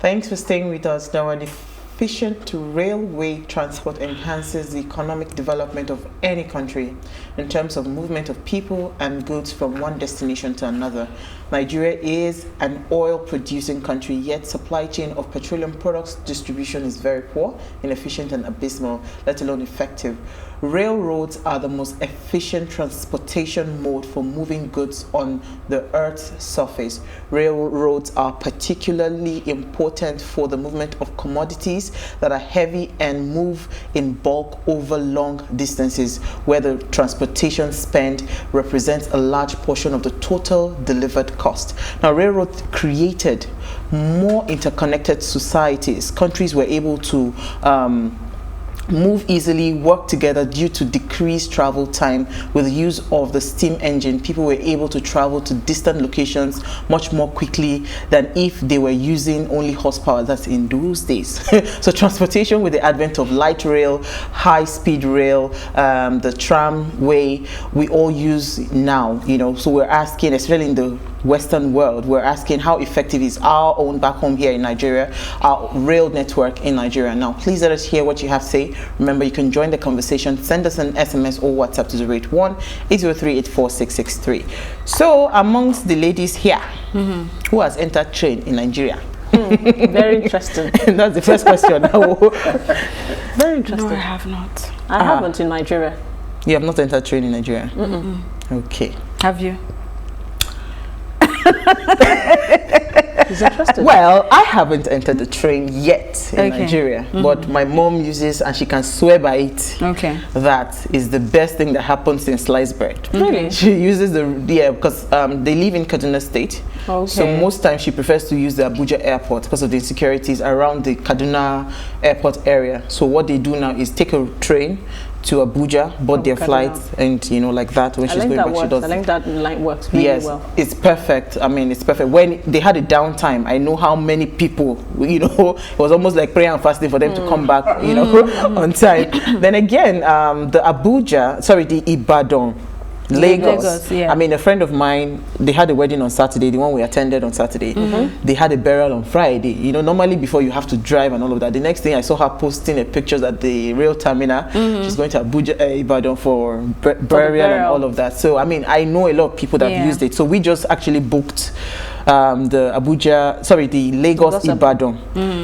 Thanks for staying with us. Now, an efficient railway transport enhances the economic development of any country in terms of movement of people and goods from one destination to another. Nigeria is an oil-producing country, yet supply chain of petroleum products distribution is very poor, inefficient, and abysmal, let alone effective. Railroads are the most efficient transportation mode for moving goods on the Earth's surface. Railroads are particularly important for the movement of commodities that are heavy and move in bulk over long distances, where the transportation spend represents a large portion of the total delivered cost. Now, railroads created more interconnected societies. Countries were able to move easily, work together due to decreased travel time. With the use of the steam engine, people were able to travel to distant locations much more quickly than if they were using only horsepower. That's in those days. So transportation, with the advent of light rail, high-speed rail, the tramway, we all use now, you know. So we're asking, especially in the Western world, we're asking how effective is our own back home here in Nigeria, our rail network in Nigeria. Now, please let us hear what you have to say. Remember, you can join the conversation. Send us an SMS or WhatsApp to 081-803-84663. So, amongst the ladies here, who has entered train in Nigeria? Very interesting. That's the first question. Very interesting. No, I have not. I haven't in Nigeria. You have not entered train in Nigeria? Okay. Have you? It's interesting. Well, I haven't entered the train yet in Nigeria, but my mom uses, and she can swear by it, that is the best thing that happens in sliced bread. Really? She uses because they live in Kaduna State. So most times she prefers to use the Abuja airport because of the insecurities around the Kaduna airport area. So what they do now is take a train to Abuja, board their flights, and you know, like that. When she's going back, she does. I think that line works really well. It's perfect. I mean, it's perfect. When they had a downtime, I know how many people, you know, it was almost like prayer and fasting for them to come back, you know, on time. Then again, the Ibadan, Lagos. I mean, a friend of mine, they had a wedding on Saturday, the one we attended on Saturday. They had a burial on Friday. You know, normally before you have to drive and all of that. The next thing I saw her posting a pictures at the rail terminal. She's going to Abuja, Ibadan for burial and all of that. So, I mean, I know a lot of people that have used it. So we just actually booked the Lagos Ibadan.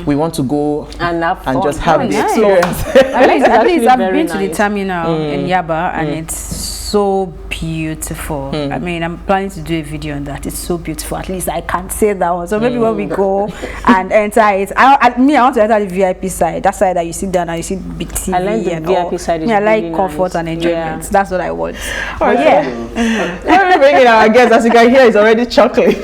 We want to go and just have the experience. At least I've been to the terminal in Yaba, and it's so beautiful. I mean, I'm planning to do a video on that. It's so beautiful. At least I can say that one. So maybe when we go and enter it, I want to enter the VIP side. That side that you sit down and you see big TV. I like the VIP side. I like comfort and enjoyment. That's what I want. Let me bring in our guest. As you can hear, it's already chocolate.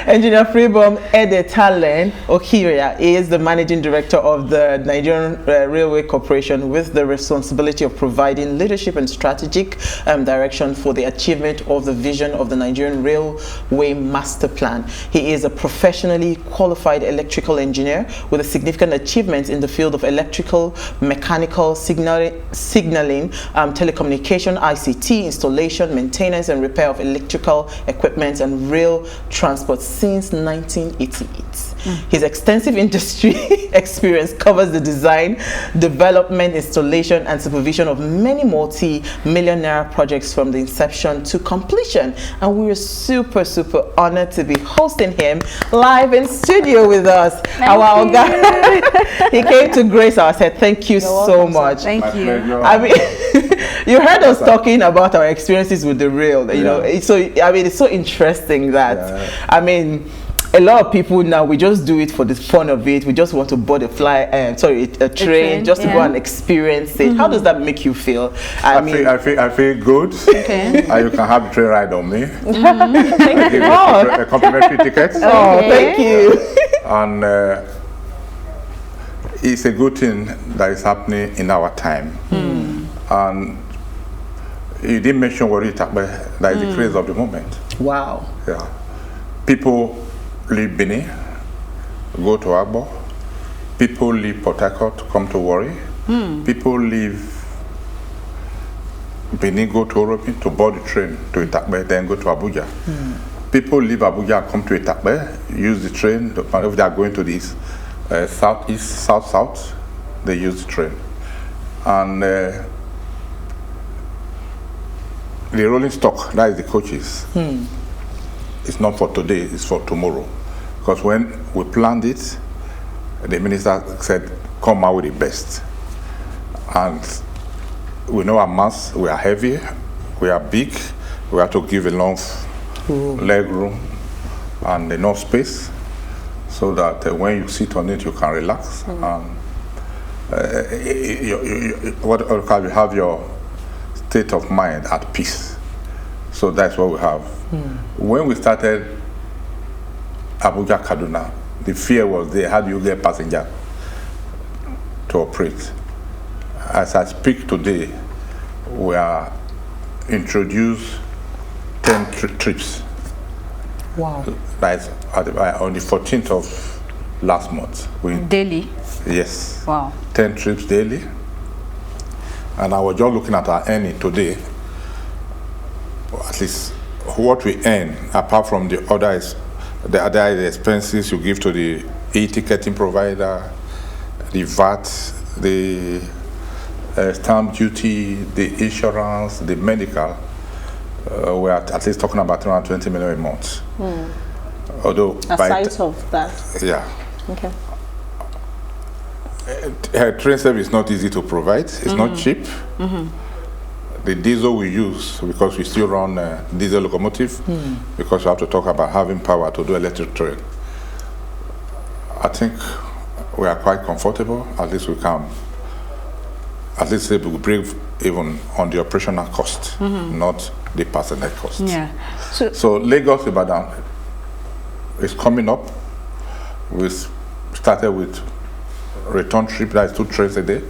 Engineer Freebom Edetalen Okhiria is the managing director of the Nigerian Railway Corporation, with the responsibility of providing leadership and strategic direction for the achievement of the vision of the Nigerian Railway Master Plan. He is a professionally qualified electrical engineer with a significant achievements in the field of electrical, mechanical, signaling, telecommunication, ICT, installation, maintenance, and repair of electrical equipment and rail transport since 1988. His extensive industry experience covers the design, development, installation, and supervision of many multi-million naira projects from the inception to completion. And we are super honored to be hosting him live in studio with us. He came to grace us. I said, thank you so much. Thank you. I mean, you heard us talking about our experiences with the rail. You know, it's so interesting that I mean, a lot of people now, we just do it for the fun of it. We just want to board a train just to go and experience it. How does that make you feel? I feel good. And you can have the train ride on me. Thank you. A complimentary ticket. Oh, thank you. And it's a good thing that is happening in our time. And you didn't mention what it happened, but that is the craze of the moment. Wow. Yeah. People leave Benin, go to Agbo. People leave Port Harcourt, come to Warri. People leave Benin, go to Oropi to board the train to Itakbe, then go to Abuja. People leave Abuja, come to Itakbe, use the train, if they are going to this southeast, south-south, they use the train. And the rolling stock, that is the coaches, it's not for today, it's for tomorrow. Because when we planned it, the minister said, come out with the best. And we know our mass, we are heavy, we are big, we have to give enough leg room and enough space so that when you sit on it, you can relax. And you have your state of mind at peace. So that's what we have. When we started Abuja Kaduna, the fear was there, how do you get passenger to operate? As I speak today, we are introduced 10 trips. Wow. That's on the 14th of last month. Daily? Yes. Wow. 10 trips daily. And I was just looking at our earning today. At least what we earn, apart from the other expenses you give to the e-ticketing provider, the VAT, the stamp duty, the insurance, the medical, we're at least talking about 320 million a month. Although aside of that. Yeah. Okay. Train service is not easy to provide. It's not cheap. The diesel we use, because we still run diesel locomotive, because we have to talk about having power to do electric train. I think we are quite comfortable. At least we can, at least say we break even on the operational cost, not the personnel cost. Yeah. So Lagos Ibadan is coming up. We started with return trip, that is 2 trains a day.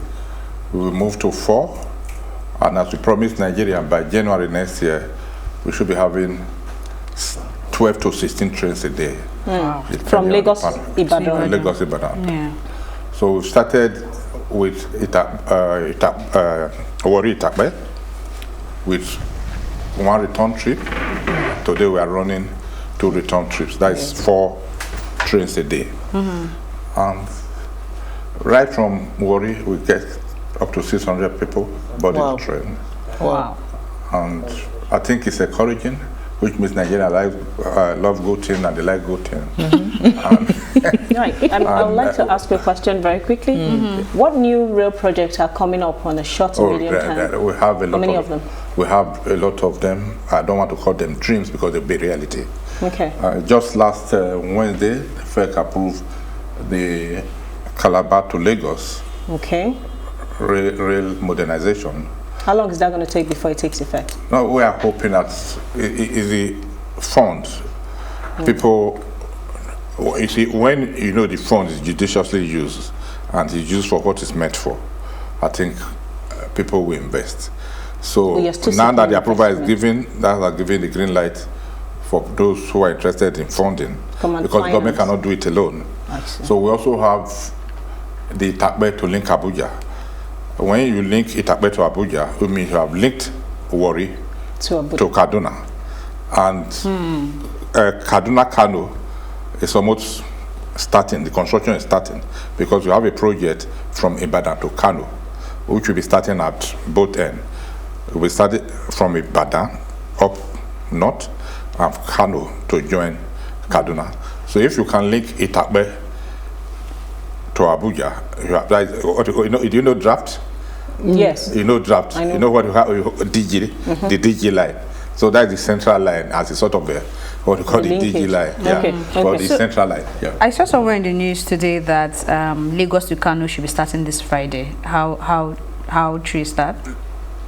We will move to 4. And as we promised Nigeria, by January next year, we should be having 12 to 16 trains a day. From Lagos Ibadan. Lagos Ibadan. Yeah. So we started with Wari Itakbe with 1 return trip. Today we are running 2 return trips. That is 4 trains a day. And right from Wari, we get up to 600 people boarding the train. Wow. And I think it's encouraging, which means Nigeria love goating and they like goating. Right. I would like to ask you a question very quickly. What new rail projects are coming up on a short to medium term? We have a lot. How many of them? We have a lot of them. I don't want to call them dreams because they'll be reality. Okay. Just last Wednesday, FEC approved the Calabar to Lagos rail modernization. How long is that going to take before it takes effect? No, we are hoping that the funds, people, you see, when you know the funds is judiciously used and it's used for what it's meant for, I think people will invest. So now that the approval is given, that are giving the green light for those who are interested in funding, because the government cannot do it alone. So we also have the Itakbe to link Abuja. When you link Itakbe to Abuja, it means you have linked Wari to Kaduna. And Kaduna Kano is almost starting, the construction is starting, because we have a project from Ibadan to Kano, which will be starting at both ends. We started from Ibadan up north and Kano to join Kaduna. So if you can link Itakbe to Abuja, do you know draft? Yes. You know draft. You know what you have, DG, the DG line. So that's the central line as a sort of what you call the DG line. Or the central line. Yeah. I saw somewhere in the news today that Lagos to Kano should be starting this Friday. How true is that?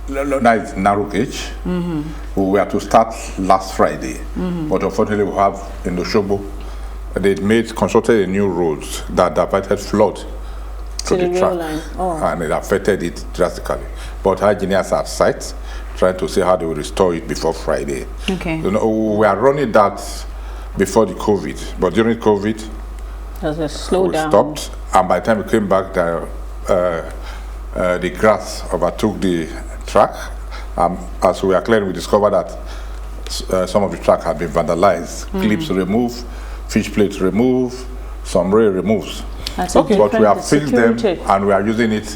That is narrow gauge. We were to start last Friday, but unfortunately we have in the Osogbo, they constructed a new road that diverted flood to the track, and it affected it drastically. But our engineers are at site trying to see how they will restore it before Friday. Okay. You know, we are running that before the COVID, but during COVID, we stopped, and by the time we came back, the grass overtook the track. As we are clearing, we discovered that some of the track had been vandalized, clips removed, fish plates removed, some rail removes. But we have fixed them and we are using it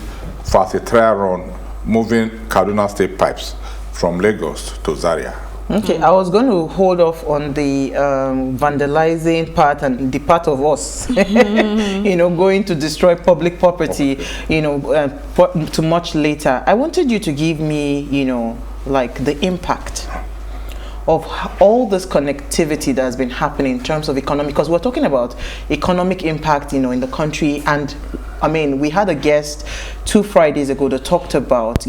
for as a trial run, moving Kaduna State pipes from Lagos to Zaria. Okay, I was going to hold off on the vandalizing part and the part of us, going to destroy public property, to much later. I wanted you to give me, like the impact of all this connectivity that has been happening in terms of economic, because we're talking about economic impact, in the country. And I mean, we had a guest 2 Fridays ago that talked about,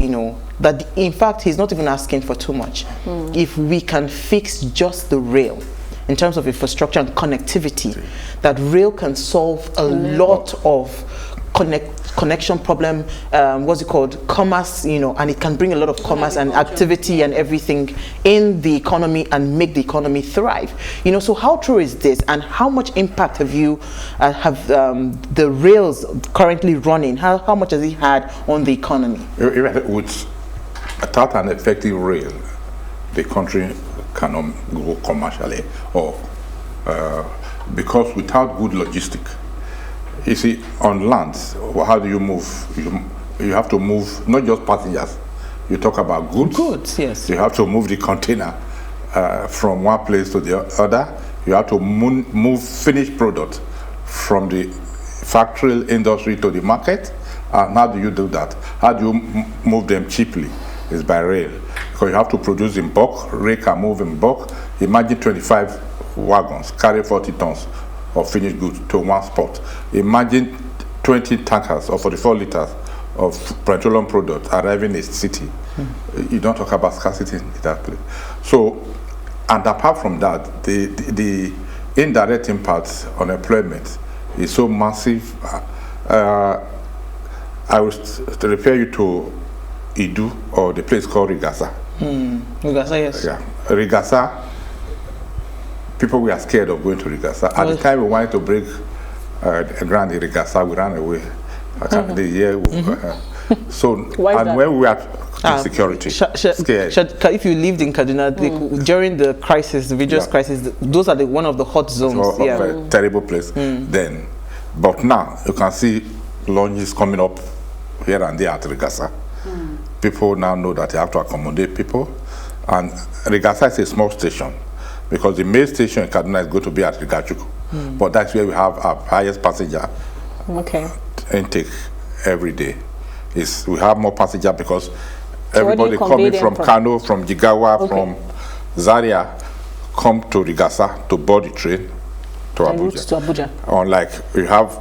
that in fact, he's not even asking for too much. If we can fix just the rail in terms of infrastructure and connectivity, that rail can solve a lot of connection problem, what's it called, commerce, and it can bring a lot of commerce and activity and everything in the economy and make the economy thrive. So how true is this, and how much impact have the rails currently running? How much has it had on the economy? Without an effective rail, the country cannot grow commercially, or because without good logistics. You see, on land, how do you move? You have to move not just passengers. You talk about goods. Goods, yes. You have to move the container from one place to the other. You have to move finished product from the factory industry to the market. And how do you do that? How do you move them cheaply? It's by rail. Because you have to produce in bulk. Rail can move in bulk. Imagine 25 wagons carry 40 tons of finished goods to one spot. Imagine 20 tankers or 44 liters of petroleum products arriving in a city. You don't talk about scarcity in that place. So, and apart from that, the indirect impact on employment is so massive. I will refer you to Idu, or the place called Rigasa. Rigasa, yes. Yeah, Rigasa. People were scared of going to Rigasa. At the time we wanted to break ground in Rigasa, we ran away. So, and when we were security, scared. If you lived in Kaduna, during the crisis, the religious crisis, those are one of the hot zones. A terrible place then. But now, you can see launches coming up here and there at Rigasa. People now know that they have to accommodate people. And Rigasa is a small station, because the main station in Kaduna is going to be at Rigachuku. But that's where we have our highest passenger intake every day. We have more passenger because everybody coming from Kano, from Jigawa, from Zaria, come to Rigasa to board the train to Abuja. Unlike you have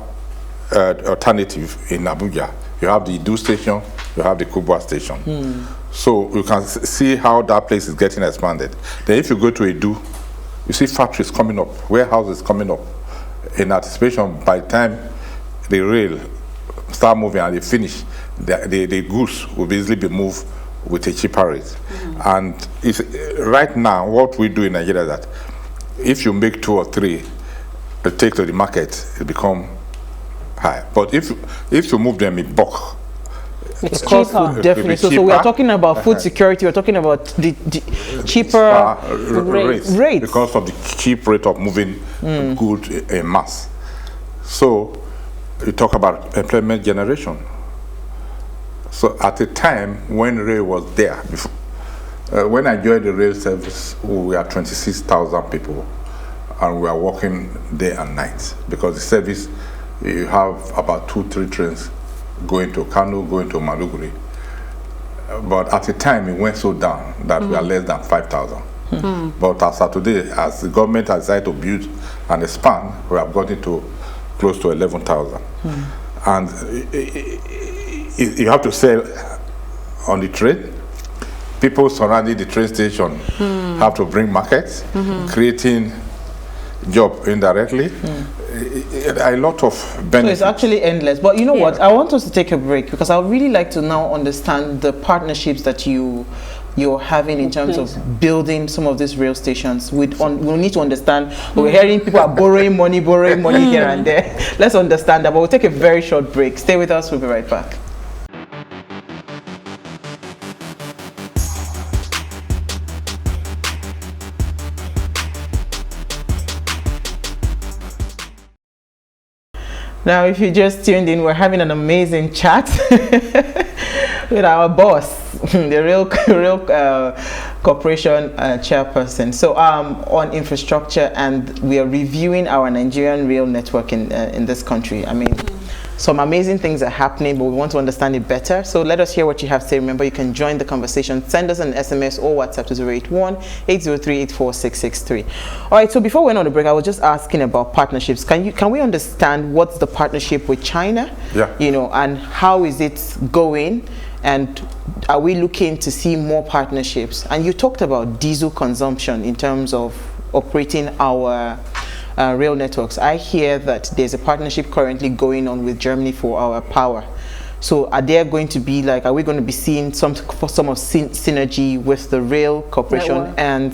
alternative in Abuja. You have the Idu station, you have the Kubwa station. So you can see how that place is getting expanded. Then if you go to Idu, you see factories coming up, warehouses coming up in anticipation. By the time the rail start moving and they finish, the goods will easily be moved with a cheaper rate. And right now, what we do in Nigeria is that if you make 2 or 3, you take to the market, it become high. But if you move them in bulk, it's cheaper. Definitely. So we are talking about food security. We're talking about the cheaper rates because of the cheap rate of moving goods in mass. So you talk about employment generation. So at the time when rail was there, before, when I joined the rail service, we were 26,000 people, and we are working day and night, because the service, you have about 2-3 trains going to Kano, going to Maluguri. But at the time, it went so down that we are less than 5,000. But as of today, as the government has decided to build and expand, we have gotten to close to 11,000. And you have to sell on the train. People surrounding the train station have to bring markets, creating job indirectly. A lot of benefits. So it's actually endless. But you know what? I want us to take a break, because I would really like to now understand the partnerships that you're having in terms of building some of these rail stations. We need to understand. We're hearing people are borrowing money here and there. Let's understand that. But we'll take a very short break. Stay with us. We'll be right back. Now, if you just tuned in, we're having an amazing chat with our boss, the Rail Corporation chairperson. So on infrastructure, and we are reviewing our Nigerian rail network in this country. I mean, some amazing things are happening, but we want to understand it better. So let us hear what you have to say. Remember, you can join the conversation. Send us an SMS or WhatsApp to 081-803-84663. All right, so before we went on the break, I was just asking about partnerships. Can we understand what's the partnership with China? Yeah. You know, and how is it going? And are we looking to see more partnerships? And you talked about diesel consumption in terms of operating our rail networks. I hear that there's a partnership currently going on with Germany for our power. So are there going to be are we going to be seeing some of synergy with the rail corporation and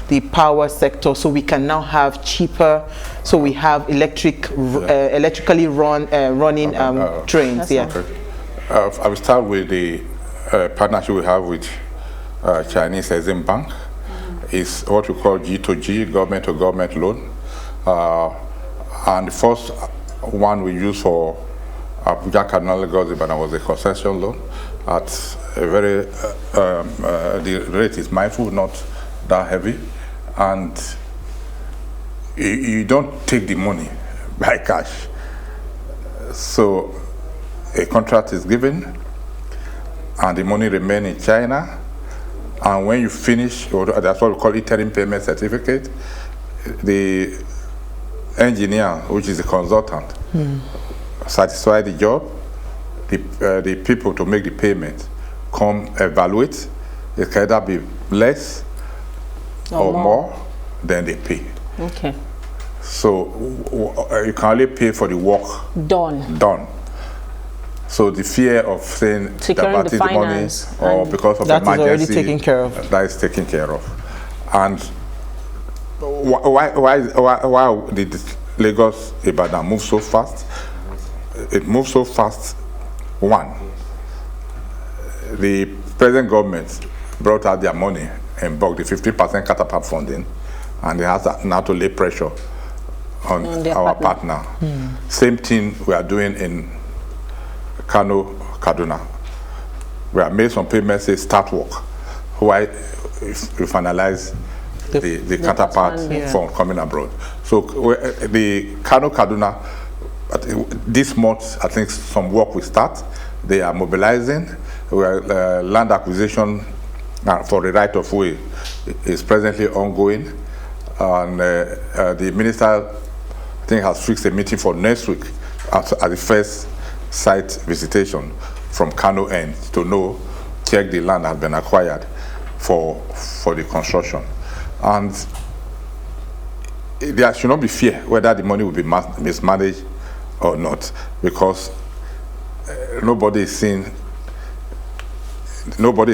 the power sector, so we can now have cheaper, so we have electrically running trains? Yeah. Okay. I will start with the partnership we have with Chinese Exim Bank. It's what we call G2G, government to government loan. And the first one we used for Abuja Cardinal Lagos Ibadan was a concession loan at a very the rate is mindful, not that heavy, and you don't take the money by cash. So a contract is given and the money remains in China, and when you finish, that's what we call interim payment certificate, the engineer, which is a consultant, satisfy the job, the people to make the payment come evaluate. It can either be less or more than they pay. Okay. So you can only pay for the work done. So the fear of saying securing the money or because of that emergency, is already taken care of. That is taken care of. And why did Lagos Ibadan move so fast? It moved so fast. One, the present government brought out their money and bulk, the 50% catapult funding, and they have now to lay pressure on our partner. Same thing we are doing in Kano, Kaduna. We have made some payments, say start work. Why we finalize the counterpart from coming abroad. So the Kano, Kaduna, this month I think some work will start. They are mobilizing. Land acquisition for the right of way is presently ongoing, and the minister I think has fixed a meeting for next week at the first site visitation from Kano end to check the land has been acquired for the construction. And there should not be fear whether the money will be mismanaged or not, because nobody is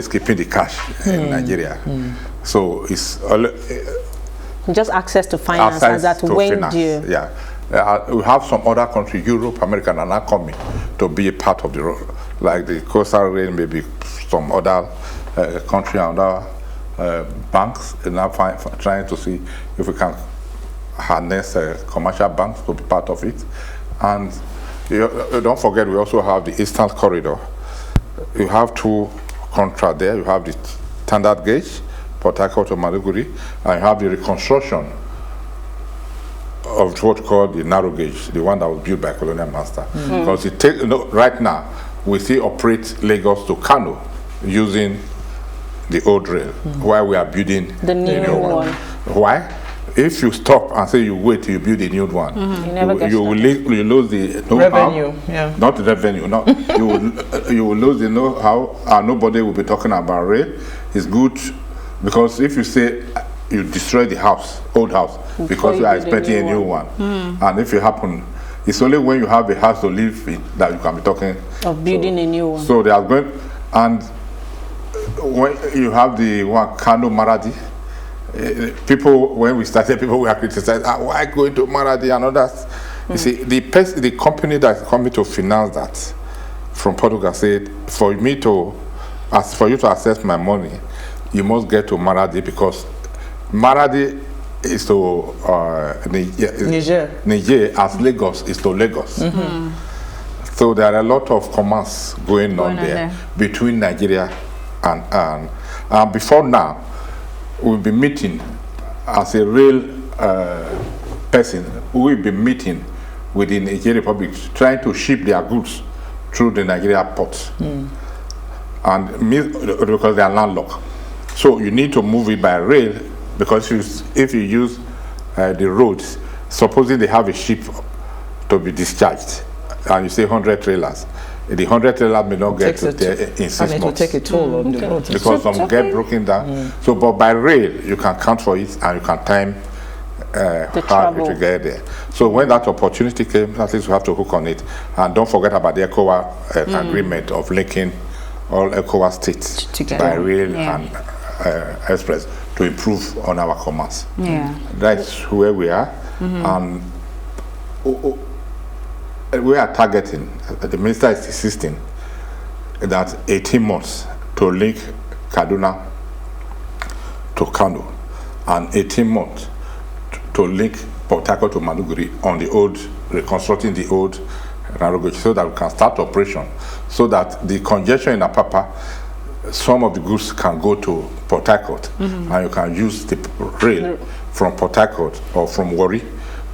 keeping the cash in Nigeria. So it's just access to finance, and that when due. Yeah. We have some other countries, Europe, America, are not coming to be a part of the road, like the Coastal Rail, maybe some other country and other banks, and now trying to see if we can harness commercial banks to be part of it. And don't forget, we also have the Eastern Corridor. You have two contracts there. You have the standard gauge, Port Harcourt to Maiduguri, and you have the reconstruction of what we call the narrow gauge, the one that was built by Colonial Master. Because right now, we still operate Lagos to Kano using the old rail, while we are building the new one. Why? If you stop and say you wait till you build a new one, you will lose the revenue. Not the revenue. You will lose the know-how, and nobody will be talking about rail. It's good because if you say you destroy the old house, because you are expecting a new one, and if it happen, it's only when you have a house to live in that you can be talking of building a new one. So they are going, and when you have the one Kano Maradi, when we started, people were criticized, why going to Maradi and others? You see, the company that is coming to finance that from Portugal said, for you to access my money, you must get to Maradi, because Maradi is to Niger, as Lagos is to Lagos. So there are a lot of commerce going on there between Nigeria and before now, we'll be meeting as a real person. We'll be meeting with the Nigerian Republic, trying to ship their goods through the Nigeria ports, and because they are landlocked. So you need to move it by rail, because if you use the roads, supposing they have a ship to be discharged, and you say 100 trailers, the 100 trailers may not get to there in 6 months. And it will take a toll on the road. Because some get broken down. So, but by rail, you can count for it, and you can time how to get there. So when that opportunity came, at least we have to hook on it. And don't forget about the ECOWAS agreement of linking all ECOWAS states together by rail and express to improve on our commerce. That's where we are. And we are targeting, the minister is insisting that 18 months to link Kaduna to Kano, and 18 months to link Port Harcourt to Maiduguri on the old, reconstructing the old narrow gauge, so that we can start operation, so that the congestion in Apapa, some of the goods can go to Port Harcourt, and you can use the rail from Port Harcourt or from Warri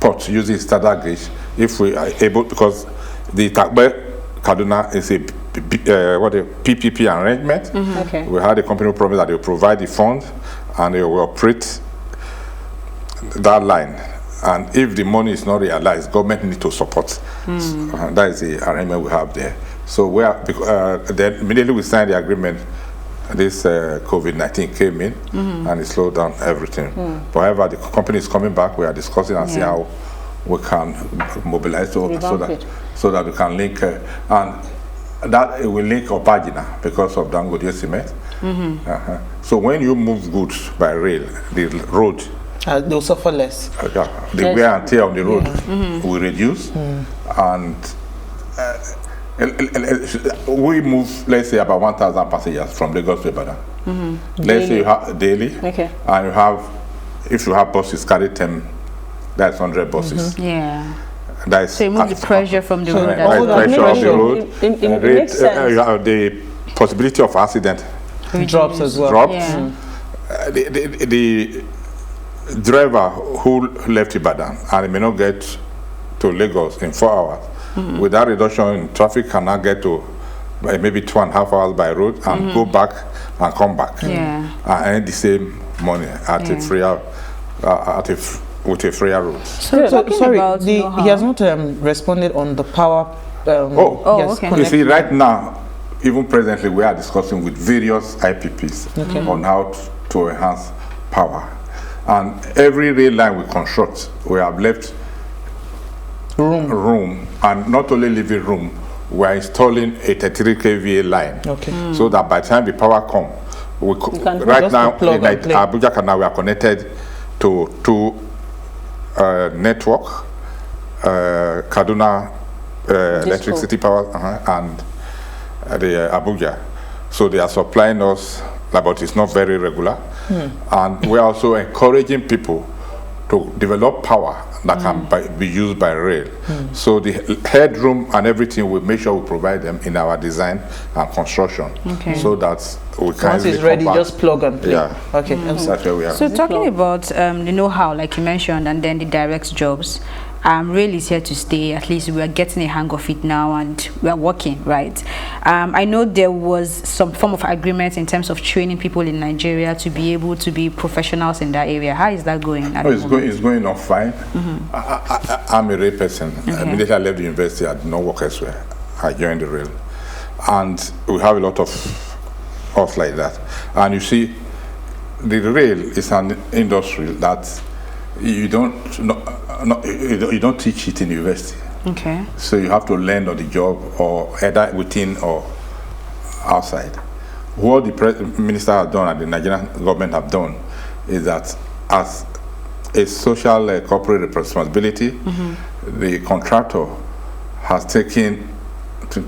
Port using standard gauge, if we are able, because the Takbe Kaduna is a PPP arrangement. We had a company who promised that they will provide the fund and they will operate that line. And if the money is not realized, government needs to support. That is the arrangement we have there. So we are, then immediately we signed the agreement, this COVID-19 came in and it slowed down everything. But however, the company is coming back. We are discussing and see how we can mobilize so that we can link, and that it will link Opagina because of Dangote cement. So when you move goods by rail, the road they'll suffer less. The wear and tear on the road will reduce, and we move, let's say, about 1,000 passengers from Lagos to Ibadan. Let's say you have daily, and you have, if you have buses, carry 10, that's 100 buses. That is, so you move the pressure from the road. Pressure on the road. It makes sense. You have the possibility of accident drops as well. The driver who left Ibadan and may not get to Lagos in 4 hours, with that reduction in traffic, can now get to maybe 2.5 hours by road and go back and come back, and earn the same money at a freer, with a freer road. So sorry, he has not responded on the power. You see, right now, even presently, we are discussing with various IPPs on how to enhance power. And every rail line we construct, we have left room, and not only leaving room, we are installing a 33 kVA line, so that by the time the power comes, right now in Abuja Canal, we are connected to two network, Kaduna Electricity Power and the Abuja. So they are supplying us, but it's not very regular. And we're also encouraging people to develop power that can be used by rail. So the headroom and everything, we make sure we provide them in our design and construction, so that we can. Once it's ready, just plug and play. That's where we are. So talking about the know-how, like you mentioned, and then the direct jobs, rail is here to stay. At least we are getting a hang of it now, and we are working, right? I know there was some form of agreement in terms of training people in Nigeria to be able to be professionals in that area. How is that going? It's going on fine. I'm a rail person. Immediately I left the university, I did not work elsewhere. I joined the rail, and we have a lot of us like that. And you see, the rail is an industry that you don't teach it in university. So you have to learn on the job, or either within or outside. What the minister has done and the Nigerian government have done is that, as a social corporate responsibility, the contractor has taken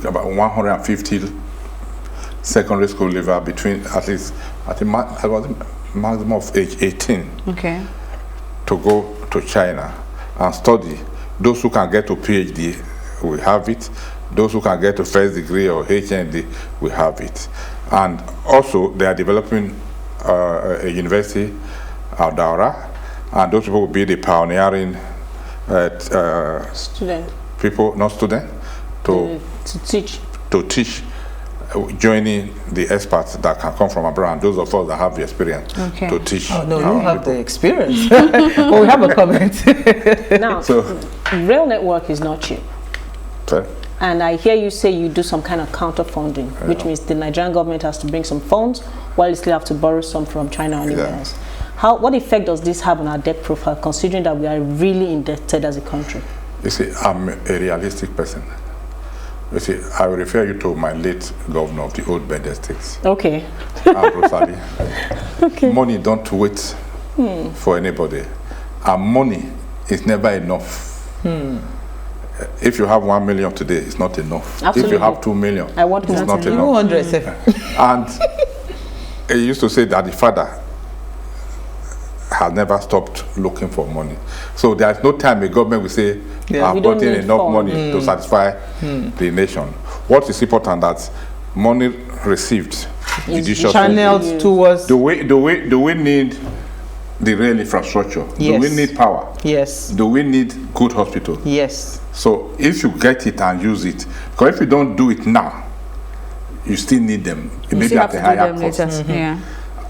about 150 secondary school leavers between, at least, I think, maximum of age 18. to go to China and study. Those who can get to PhD, we have it. Those who can get to first degree or HND, we have it. And also, they are developing a university at Daura, and those people will be the pioneering student people, not student, to teach, joining the experts that can come from abroad, and those of us that have the experience to teach. Oh no, you have the experience. Well, we have a comment. Now, rail network is not cheap. Okay. And I hear you say you do some kind of counter funding, which means the Nigerian government has to bring some funds while you still have to borrow some from China or anywhere else. What effect does this have on our debt profile, considering that we are really indebted as a country? You see, I'm a realistic person. You see, I will refer you to my late governor of the old Bende States. Okay. Rosalie. Okay. Money don't wait for anybody. And money is never enough. If you have 1 million today, it's not enough. Absolutely. If you have 2 million, I want it's not enough. 200. And he used to say that the father has never stopped looking for money. So there's no time a government will say, I've gotten enough money to satisfy the nation. What is important that money received judiciously channeled towards. Do we need the rail infrastructure? Yes. Do we need power? Yes. Do we need good hospital? Yes. So if you get it and use it, because if you don't do it now, you still need them. Maybe at a higher cost. Yeah.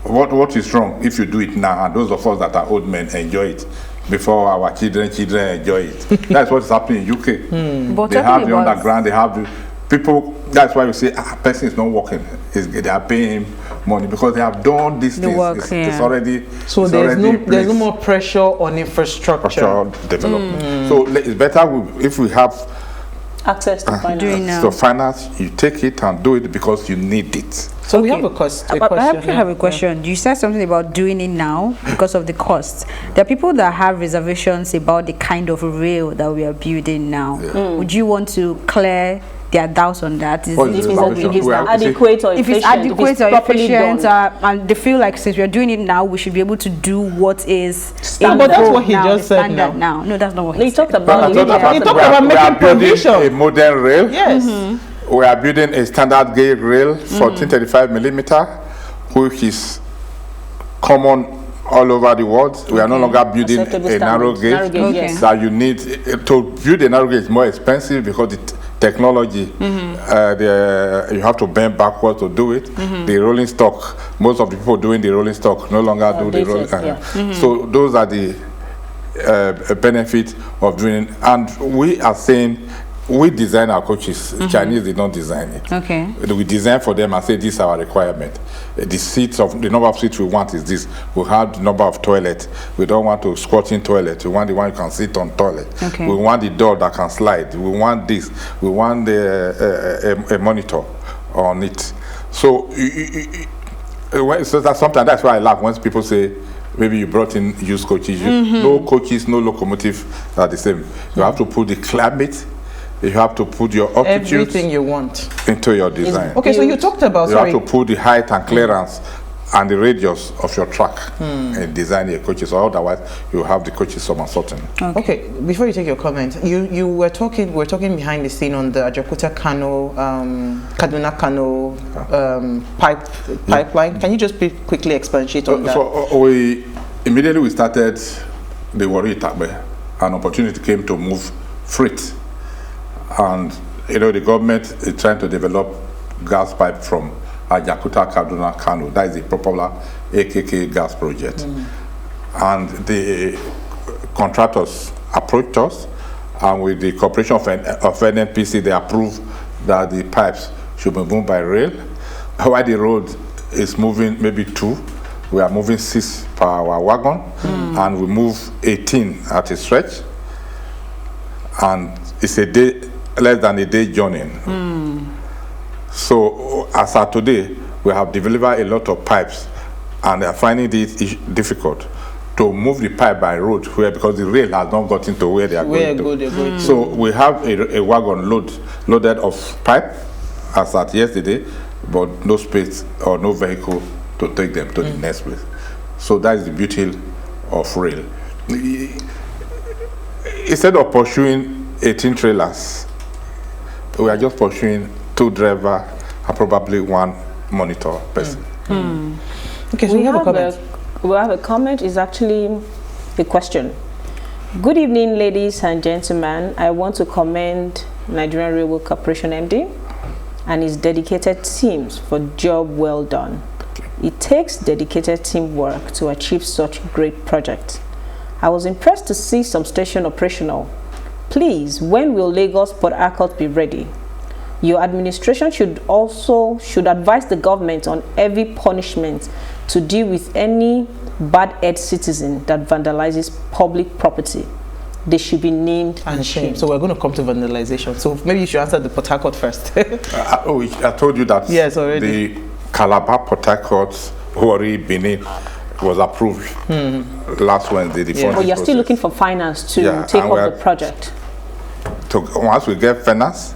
What is wrong if you do it now, and those of us that are old men enjoy it before our children enjoy it? That's what is happening in UK. But they have the underground, they have the people. That's why you say a person is not working. They are paying him money because they have done these things. Work, it's already so there's no more pressure on infrastructure development. So it's better if we have access to finance. So finance, you take it and do it because you need it. So we have a question. I actually have a question. You said something about doing it now because of the cost. There are people that have reservations about the kind of rail that we are building now. Would you want to clear their doubts on that? If it's adequate or efficient, and they feel like since we are doing it now, we should be able to do what is but that's what he just said now. No, that's not what he talked about. He talked about making provision. A modern rail. Yes. We are building a standard gauge rail, 1435 millimeter, which is common all over the world. We are no longer building a narrow gauge. That you need to build a narrow gauge is more expensive because the technology, you have to bend backwards to do it. The rolling stock, most of the people doing the rolling stock no longer do the rolling. So those are the benefits of doing it. And we are saying, we design our coaches. Chinese did not design it. Okay. We design for them and say this is our requirement. The number of seats we want is this. We have the number of toilets. We don't want to squat in toilet. We want the one you can sit on toilet. Okay. We want the door that can slide. We want this. We want a monitor on it. So sometimes that's why I laugh when people say, maybe you brought in used coaches. No coaches, no locomotive are the same. You have to put the climate. You have to put your altitude, everything you want into your design. Okay, so you talked about you have to put the height and clearance and the radius of your track and design your coaches, or otherwise you have the coaches somersaulting. Okay, before you take your comment, we're talking behind the scene on the Ajaokuta Kano, Kaduna Kano pipeline. Can you just quickly expatiate on that? So we started the Warri Takbe. An opportunity came to move freight. And the government is trying to develop gas pipe from Ajaokuta, Kaduna, Kano. That is the popular AKK gas project. And the contractors approached us, and with the cooperation of NNPC, they approved that the pipes should be moved by rail. While the road is moving maybe 2, we are moving 6 per hour wagon, and we move 18 at a stretch. And it's less than a day journey. So as of today, we have delivered a lot of pipes, and they are finding it difficult to move the pipe by road because the rail has not gotten to where they are going to. So we have a wagon loaded of pipe as at yesterday, but no space or no vehicle to take them to the next place. So that is the beauty of rail. instead of pursuing 18 trailers, we are just pursuing 2 drivers and probably 1 monitor person. Okay, so we have a comment. We have a comment. Is actually a question. Good evening, ladies and gentlemen. I want to commend Nigerian Railway Corporation MD and his dedicated teams for job well done. It takes dedicated teamwork to achieve such great projects. I was impressed to see some station operational. Please, when will Lagos Port Harcourt be ready? Your administration should advise the government on heavy punishment to deal with any bad-head citizen that vandalizes public property. They should be named and shamed. So we're going to come to vandalization. So maybe you should answer the Port Harcourt first. I told you that yes, already. The Calabar, Port Harcourt, Warri, Benin was approved last Wednesday. The But you're still looking for finance to take up the project. Once we get finance,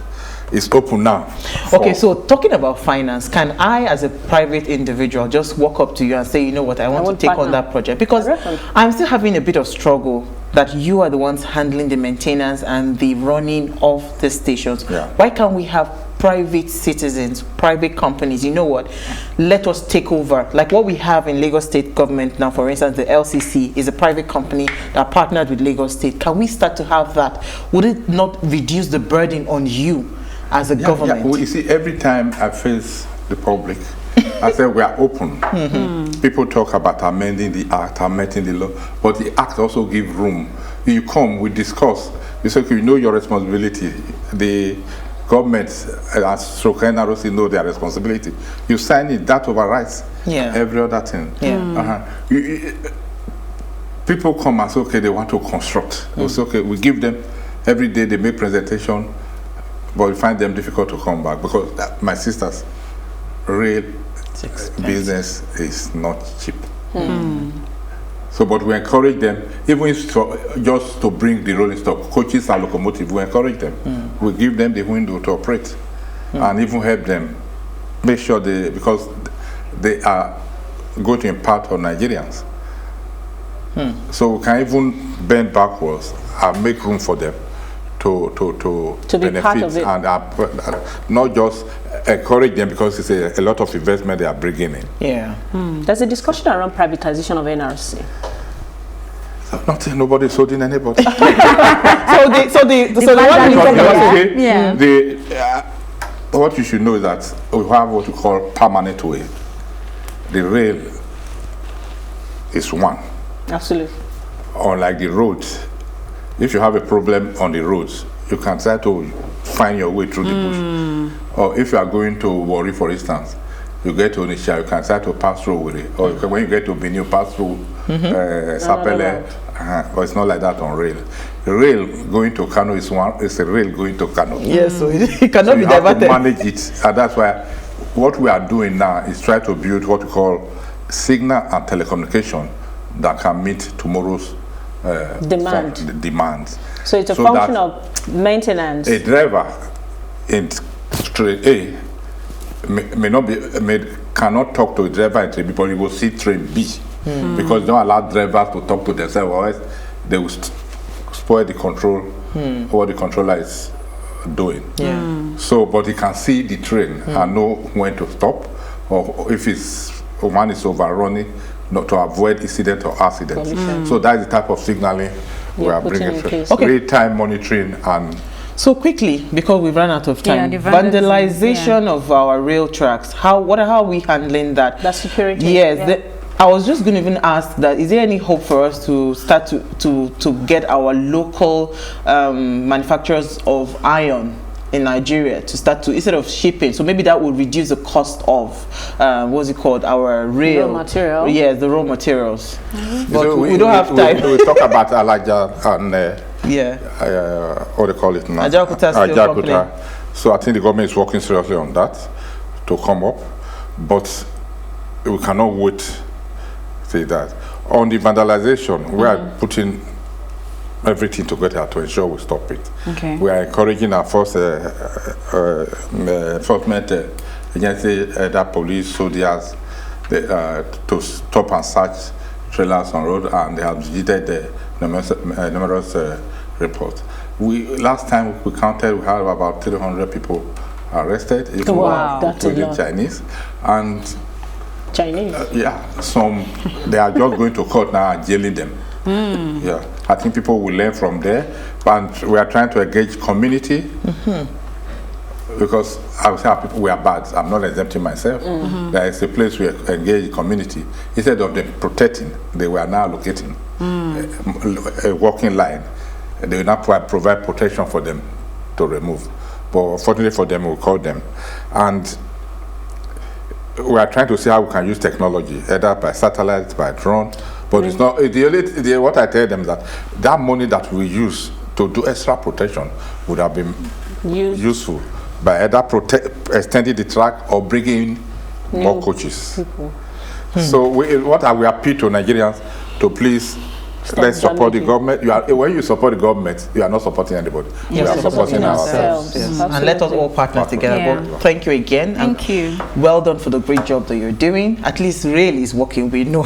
it's open now. Okay, so talking about finance, can I as a private individual just walk up to you and say, you know what, I want to take on that project? Because I'm still having a bit of struggle that you are the ones handling the maintenance and the running of the stations. Why can't we have private citizens, private companies, you know what, let us take over, like what we have in Lagos State government now. For instance, the LCC is a private company that partnered with Lagos State. Can we start to have that? Would it not reduce the burden on you as a government? Well, you see, every time I face the public, I say we are open. People talk about amending the act, amending the law, but the act also gives room. You come, we discuss. You say, okay, you know your responsibility. The government, as Stroke NRC, know their responsibility. You sign it, that overrides every other thing. People come and say, okay, they want to construct. We say, okay, we give them every day. They make presentation, but we find them difficult to come back because my sisters, rail business is not cheap. So, but we encourage them, even if just to bring the rolling stock, coaches and locomotives, we encourage them. We give them the window to operate and even help them make sure because they are going to impact on Nigerians. So we can even bend backwards and make room for them to benefit part of it. And not just encourage them because it's a lot of investment they are bringing in. There's a discussion around privatization of NRC. Nothing, nobody's holding anybody. What you should know is that we have what we call permanent way. The rail is one. Absolutely. Unlike the roads, if you have a problem on the roads, you can try to find your way through the bush. Or if you are going to Warri, for instance, you get to Onitsha, you can try to pass through with it. Or when you get to Benin, you pass through Sapele. But it's not like that on rail. The rail going to Kano is a rail going to Kano. Yes, so it cannot be diverted. You have to manage it. And that's why what we are doing now is try to build what we call signal and telecommunication that can meet tomorrow's demands. So it's a function of maintenance. A driver in train A cannot talk to a driver in train B, but he will see train B because they don't allow drivers to talk to themselves, otherwise they will spoil the control what the controller is doing. So, but he can see the train and know when to stop, or if one is overrunning, not to avoid incident or accident. So that's the type of signaling we are bringing. Real-time monitoring and. So quickly, because we've run out of time, vandalization of our rail tracks. How are we handling that? That's security. Yes. I was just going to even ask that, is there any hope for us to start to get our local manufacturers of iron in Nigeria to start to, instead of shipping, so maybe that would reduce the cost of what's it called, our raw material. Yes, the raw materials. But so we don't have time. We talk about Alaja and what do you call it now? Ajaokuta. So I think the government is working seriously on that to come up, but we cannot wait. Say that on the vandalization, we are putting everything together to ensure we stop it. We are encouraging our force enforcement agency, that police, soldiers, to stop and search trailers on road, and they have visited numerous reports. Last time we counted, we had about 300 people arrested, including Chinese, and Chinese. Some they are just going to court now and jailing them. Yeah, I think people will learn from there, and we are trying to engage community. Because I would say people we are bad. I'm not exempting myself. There is a place we engage community. Instead of them protecting, they were now locating a walking line. They will not provide protection for them to remove. But fortunately for them, we call them. And we are trying to see how we can use technology, either by satellite, by drone. But it's not, what I tell them is that money that we use to do extra protection would have been useful by either extending the track or bringing in more coaches. So we appeal to Nigerians to please let's support the government. When you support the government, you are not supporting anybody. We are supporting ourselves. And let us all partner together. But thank you again. Thank you. Well done for the great job that you're doing. At least really is working, we know.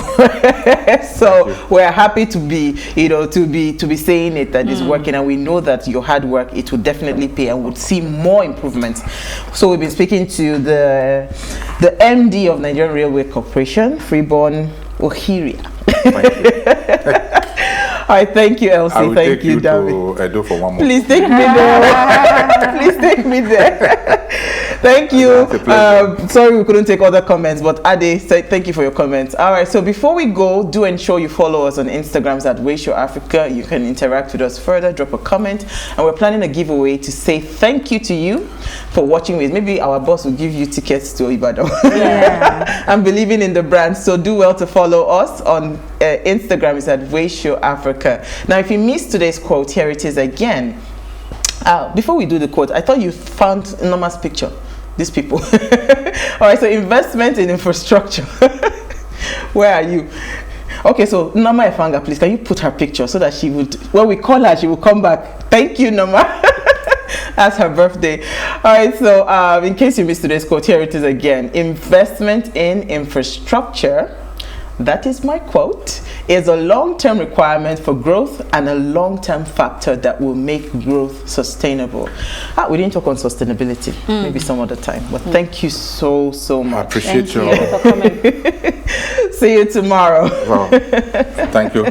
So we're happy to be, to be saying it that it's working, and we know that your hard work, it will definitely pay, and we'll see more improvements. So we've been speaking to the MD of Nigerian Railway Corporation, Freeborn Okhiria. All right, thank you, Elsie. Thank you, David. To Edo for one more. Please take me there. Please take me there. Thank you. Sorry we couldn't take other comments, but Ade, thank you for your comments. All right, so before we go, do ensure you follow us on Instagrams at PlusTvAfrica. You can interact with us further, drop a comment, and we're planning a giveaway to say thank you to you for watching with. Maybe our boss will give you tickets to Ibadan. I'm believing in the brand, so do well to follow us on Instagram. It's at PlusTvAfrica. Now, if you missed today's quote, here it is again. Before we do the quote, I thought you found Norma's picture. These people. All right, so investment in infrastructure. Where are you? Okay, so Norma Efanga, please, can you put her picture so that she would, when we call her, she will come back. Thank you, Norma. That's her birthday. All right, so in case you missed today's quote, here it is again. Investment in infrastructure, that is my quote, is a long-term requirement for growth and a long-term factor that will make growth sustainable. We didn't talk on sustainability, maybe some other time, but thank you so much. I appreciate you for coming. See you tomorrow. Well, thank you.